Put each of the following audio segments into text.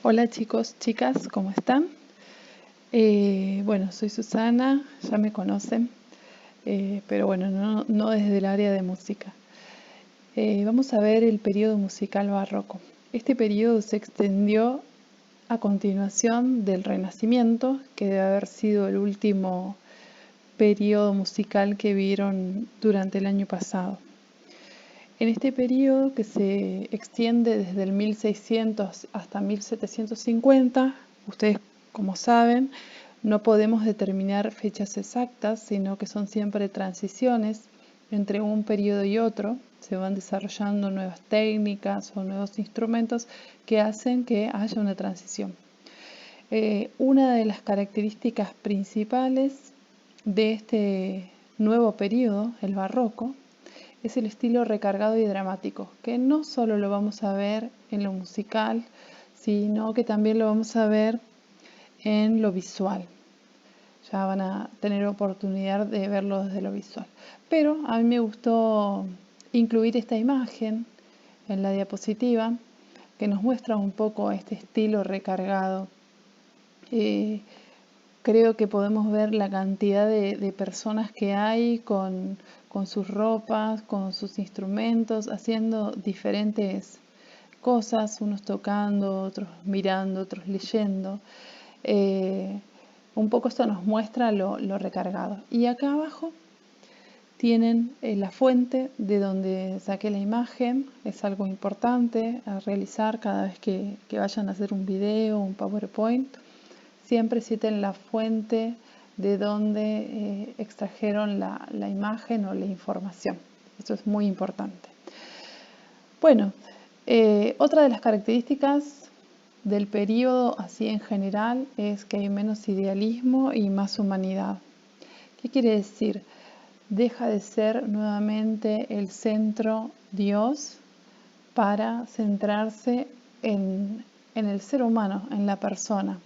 Hola chicos, chicas, ¿cómo están? Bueno, soy Susana, ya me conocen, pero bueno, no desde el área de música. Vamos a ver el periodo musical barroco. Este periodo se extendió a continuación del Renacimiento, que debe haber sido el último periodo musical que vieron durante el año pasado. En este periodo, que se extiende desde el 1600 hasta 1750, ustedes como saben, no podemos determinar fechas exactas, sino que son siempre transiciones entre un periodo y otro. Se van desarrollando nuevas técnicas o nuevos instrumentos que hacen que haya una transición. Una de las características principales de este nuevo periodo, el barroco, es el estilo recargado y dramático, que no solo lo vamos a ver en lo musical, sino que también lo vamos a ver en lo visual. Ya van a tener oportunidad de verlo desde lo visual. Pero a mí me gustó incluir esta imagen en la diapositiva que nos muestra un poco este estilo recargado. Creo que podemos ver la cantidad de personas que hay con sus ropas, con sus instrumentos, haciendo diferentes cosas, unos tocando, otros mirando, otros leyendo. Un poco esto nos muestra lo recargado. Y acá abajo tienen la fuente de donde saqué la imagen. Es algo importante a realizar cada vez que vayan a hacer un video, un PowerPoint. Siempre citen la fuente de donde extrajeron la imagen o la información. Esto es muy importante. Bueno, otra de las características del periodo así en general es que hay menos idealismo y más humanidad. ¿Qué quiere decir? Deja de ser nuevamente el centro Dios para centrarse en el ser humano, en la persona.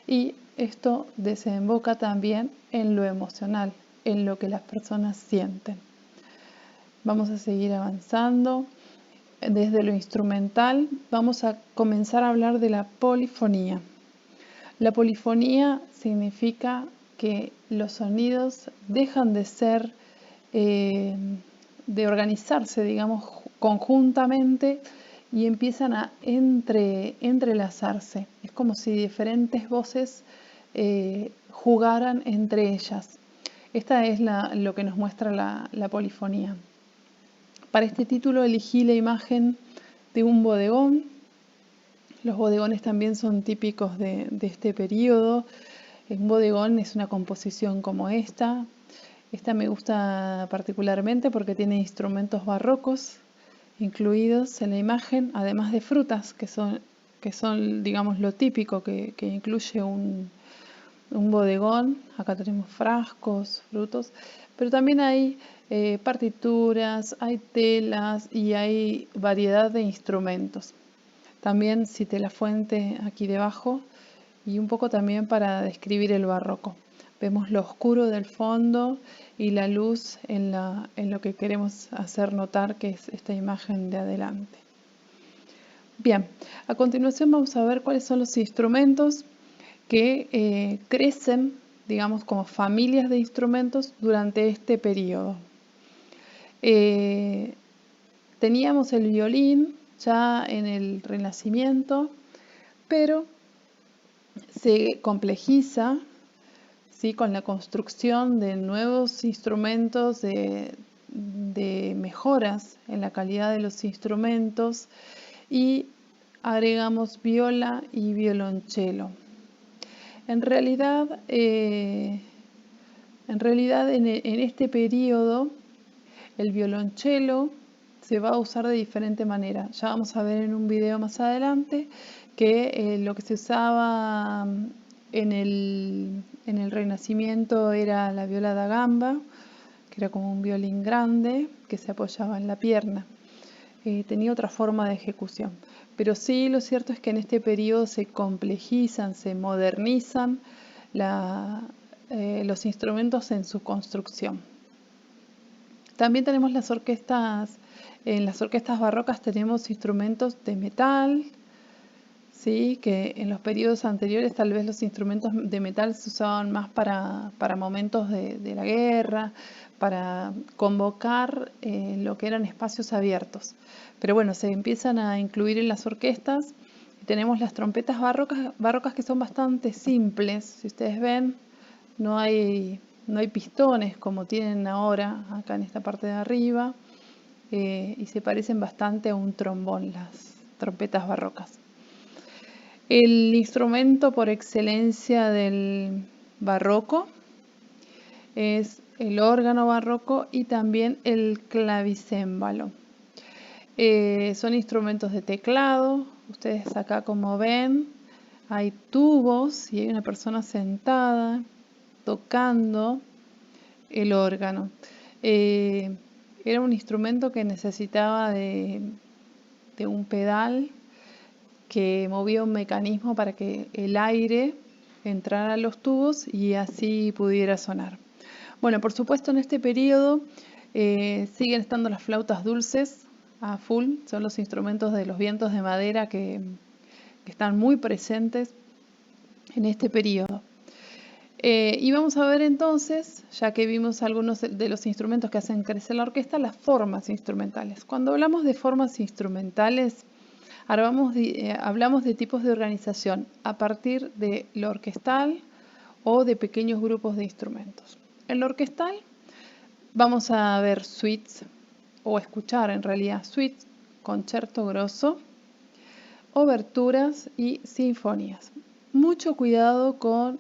Y esto desemboca también en lo emocional, en lo que las personas sienten. Vamos a seguir avanzando. Desde lo instrumental vamos a comenzar a hablar de la polifonía. La polifonía significa que los sonidos dejan de ser, de organizarse, digamos, conjuntamente y empiezan a entrelazarse. Es como si diferentes voces jugaran entre ellas. Esta es lo que nos muestra la polifonía. Para este título elegí la imagen de un bodegón. Los bodegones también son típicos de este periodo. Un bodegón es una composición como esta. Esta me gusta particularmente porque tiene instrumentos barrocos incluidos en la imagen, además de frutas, que son digamos, lo típico que incluye un bodegón. Acá tenemos frascos, frutos, pero también hay partituras, hay telas y hay variedad de instrumentos. También cité la fuente aquí debajo y un poco también para describir el barroco. Vemos lo oscuro del fondo y la luz en lo que queremos hacer notar, que es esta imagen de adelante. Bien, a continuación vamos a ver cuáles son los instrumentos que crecen, digamos, como familias de instrumentos durante este periodo. Teníamos el violín ya en el Renacimiento, pero se complejiza, ¿sí?, con la construcción de nuevos instrumentos, de mejoras en la calidad de los instrumentos, y agregamos viola y violonchelo. En realidad en este periodo el violonchelo se va a usar de diferente manera. Ya vamos a ver en un video más adelante que lo que se usaba en el Renacimiento era la viola da gamba, que era como un violín grande que se apoyaba en la pierna. Tenía otra forma de ejecución. Pero sí, lo cierto es que en este periodo se complejizan, se modernizan los instrumentos en su construcción. También tenemos las orquestas. En las orquestas barrocas tenemos instrumentos de metal, ¿sí? Que en los periodos anteriores tal vez los instrumentos de metal se usaban más para momentos de la guerra, para convocar lo que eran espacios abiertos. Pero bueno, se empiezan a incluir en las orquestas. Tenemos las trompetas barrocas que son bastante simples. Si ustedes ven, no hay pistones como tienen ahora acá en esta parte de arriba, y se parecen bastante a un trombón las trompetas barrocas. El instrumento por excelencia del barroco es el órgano barroco y también el clavicémbalo. Son instrumentos de teclado. Ustedes acá, como ven, hay tubos y hay una persona sentada tocando el órgano. Era un instrumento que necesitaba de un pedal que movía un mecanismo para que el aire entrara a los tubos y así pudiera sonar. Bueno, por supuesto en este periodo siguen estando las flautas dulces a full. Son los instrumentos de los vientos de madera que están muy presentes en este periodo. Y vamos a ver entonces, ya que vimos algunos de los instrumentos que hacen crecer la orquesta, las formas instrumentales. Cuando hablamos de formas instrumentales, hablamos de tipos de organización a partir de lo orquestal o de pequeños grupos de instrumentos. En lo orquestal vamos a ver suites, o escuchar en realidad suites, concierto grosso, oberturas y sinfonías. Mucho cuidado con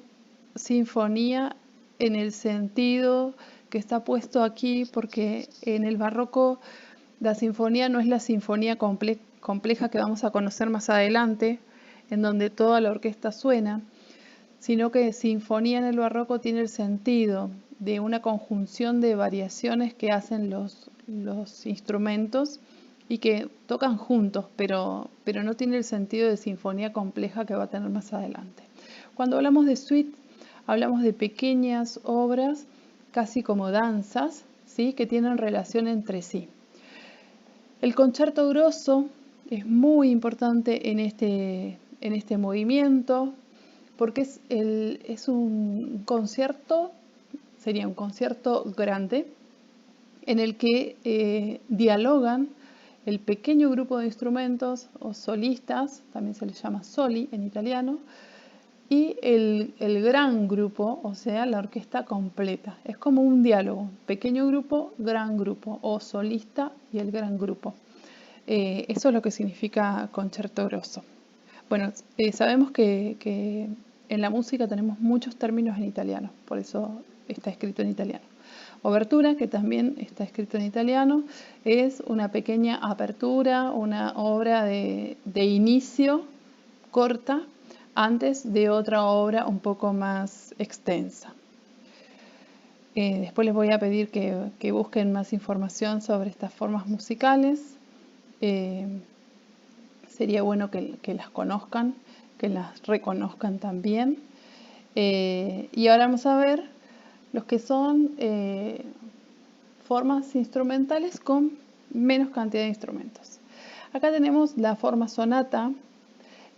sinfonía en el sentido que está puesto aquí, porque en el barroco la sinfonía no es la sinfonía compleja que vamos a conocer más adelante, en donde toda la orquesta suena, sino que sinfonía en el barroco tiene el sentido de una conjunción de variaciones que hacen los instrumentos y que tocan juntos, pero no tiene el sentido de sinfonía compleja que va a tener más adelante. Cuando hablamos de suite, hablamos de pequeñas obras, casi como danzas, ¿sí? Que tienen relación entre sí. El concierto grosso es muy importante en este movimiento, porque es un concierto, sería un concierto grande, en el que dialogan el pequeño grupo de instrumentos o solistas, también se les llama soli en italiano, y el gran grupo, o sea, la orquesta completa. Es como un diálogo, pequeño grupo, gran grupo, o solista y el gran grupo. Eso es lo que significa concierto grosso. Bueno, sabemos que en la música tenemos muchos términos en italiano, por eso está escrito en italiano. Obertura, que también está escrito en italiano, es una pequeña apertura, una obra de inicio corta antes de otra obra un poco más extensa. Después les voy a pedir que busquen más información sobre estas formas musicales. Sería bueno que las conozcan, que las reconozcan también. Y ahora vamos a ver los que son formas instrumentales con menos cantidad de instrumentos. Acá tenemos la forma sonata,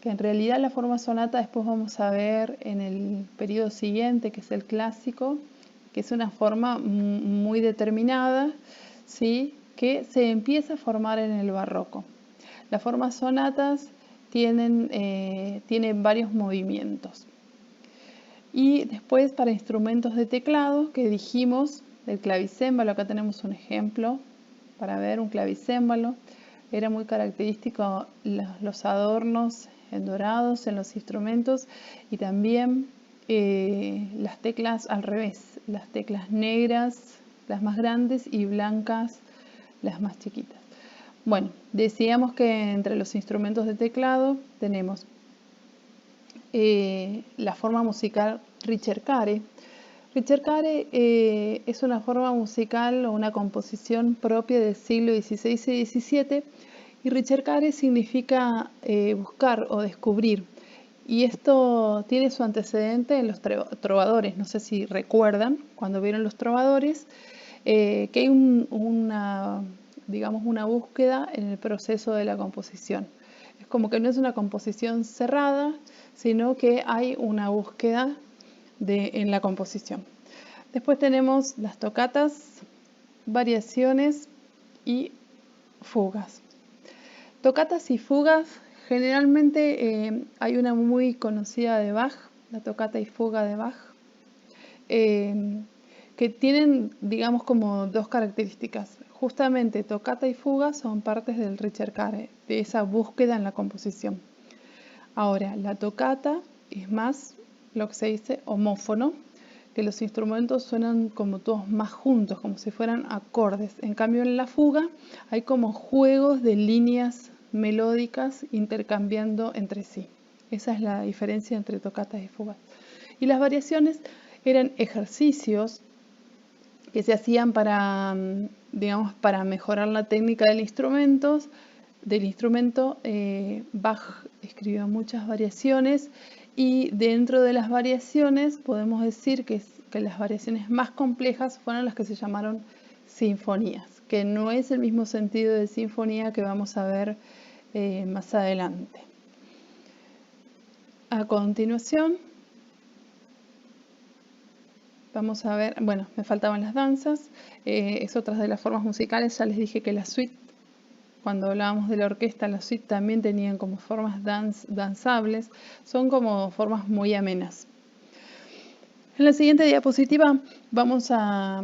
que en realidad la forma sonata después vamos a ver en el periodo siguiente, que es el clásico, que es una forma muy determinada, ¿sí? Que se empieza a formar en el barroco. Las formas sonatas tienen varios movimientos. Y después, para instrumentos de teclado, que dijimos, el clavicémbalo, acá tenemos un ejemplo para ver un clavicémbalo. Era muy característico los adornos en dorados en los instrumentos, y también las teclas al revés, las teclas negras, las más grandes, y blancas, las más chiquitas. Bueno, decíamos que entre los instrumentos de teclado tenemos la forma musical ricercare. Ricercare es una forma musical o una composición propia del siglo XVI y XVII, y ricercare significa buscar o descubrir. Y esto tiene su antecedente en los trovadores. No sé si recuerdan, cuando vieron los trovadores, que hay una búsqueda en el proceso de la composición. Es como que no es una composición cerrada, sino que hay una búsqueda en la composición. Después tenemos las tocatas, variaciones y fugas. Tocatas y fugas, generalmente hay una muy conocida de Bach, la tocata y fuga de Bach, que tienen, digamos, como dos características. Justamente tocata y fuga son partes del Ricercare, de esa búsqueda en la composición. Ahora, la tocata es más lo que se dice homófono, que los instrumentos suenan como todos más juntos, como si fueran acordes. En cambio, en la fuga hay como juegos de líneas melódicas intercambiando entre sí. Esa es la diferencia entre tocatas y fugas. Y las variaciones eran ejercicios que se hacían para, digamos, para mejorar la técnica del instrumento. Bach escribió muchas variaciones y dentro de las variaciones podemos decir que las variaciones más complejas fueron las que se llamaron sinfonías, que no es el mismo sentido de sinfonía que vamos a ver más adelante. A continuación vamos a ver, bueno, me faltaban las danzas, es otra de las formas musicales. Ya les dije que la suite, cuando hablábamos de la orquesta, la suite también tenían como formas danzables, son como formas muy amenas. En la siguiente diapositiva vamos a